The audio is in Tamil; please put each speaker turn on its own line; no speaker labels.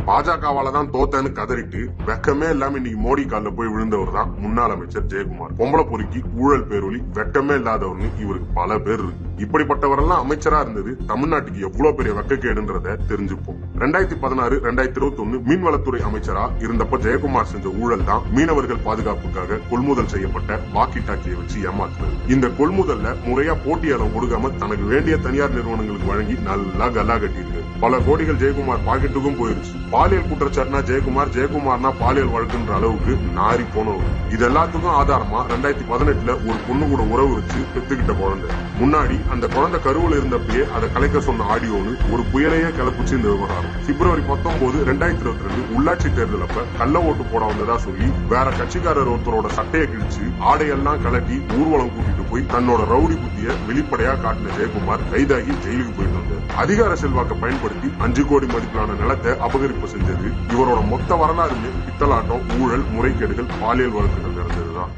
பாஜகவால தான் தோத்தேன்னு கதறிட்டு வெக்கமே இல்லாம இன்னைக்கு மோடி கால்ல போய் விழுந்தவர் தான் முன்னாள் அமைச்சர் ஜெயக்குமார். பொம்பளை பொறுக்கி ஊழல் பேரொலி வெக்கமே இல்லாதவர்னு இவருக்கு பல பேர் இருக்கு. இப்படிப்பட்டவரெல்லாம் அமைச்சரா இருந்தது தமிழ்நாட்டுக்கு எவ்வளவு பெரிய வெக்கக்கேடுன்றத தெரிஞ்சுப்போம். 2016 2021 மீன்வளத்துறை அமைச்சரா இருந்தப்ப ஜெயக்குமார் செஞ்ச ஊழல் தான் மீனவர்கள் பாதுகாப்புக்காக கொள்முதல் செய்யப்பட்ட வாக்கி டாக்கியை வச்சு ஏமாத்துறது. இந்த கொள்முதல்ல முறையா போட்டியாளம் கொடுக்காம தனக்கு வேண்டிய தனியார் நிறுவனங்களுக்கு வழங்கி நல்லா கல்லா கட்டியிருக்கு. பல கோடிகள் ஜெயக்குமார் பாக்கெட்டுக்கும் போயிருச்சு. பாலியல் குற்றச்சாட்டுனா ஜெயக்குமார்னா பாலியல் வழக்குன்ற அளவுக்கு நாரி போனவர். இது எல்லாத்துக்கும் ஆதாரமா 2018 ஒரு பொண்ணு கூட உறவு வச்சு பெத்துக்கிட்ட குழந்தை. முன்னாடி அந்த குழந்தை கருவுல இருந்தப்பயே அதை கலைக்க சொன்ன ஆடியோன்னு ஒரு புயலையே கிளப்பிச்சு இந்த விவகாரம். பிப்ரவரி 19 2022 உள்ளாட்சி தேர்தல் அப்ப கள்ள ஓட்டு போட வந்ததா சொல்லி வேற கட்சிக்காரர் ஒருத்தரோட சட்டையை கிழிச்சு ஆடையெல்லாம் கலட்டி ஊர்வலம் கூட்டிட்டு போய் தன்னோட ரவுடி புத்திய வெளிப்படையா காட்டின ஜெயக்குமார் கைதாகி ஜெயிலுக்கு போயிட்டு வந்தார். அதிகார செல்வாக்க பயன்படுத்தி 5 கோடி மதிப்பிலான நிலத்தை அபகரிப்பு செஞ்சது இவரோட மொத்த வரலாறுமே பித்தலாட்டம், ஊழல், முறைகேடுகள், பாலியல் வழக்குகள் நடந்ததுதான்.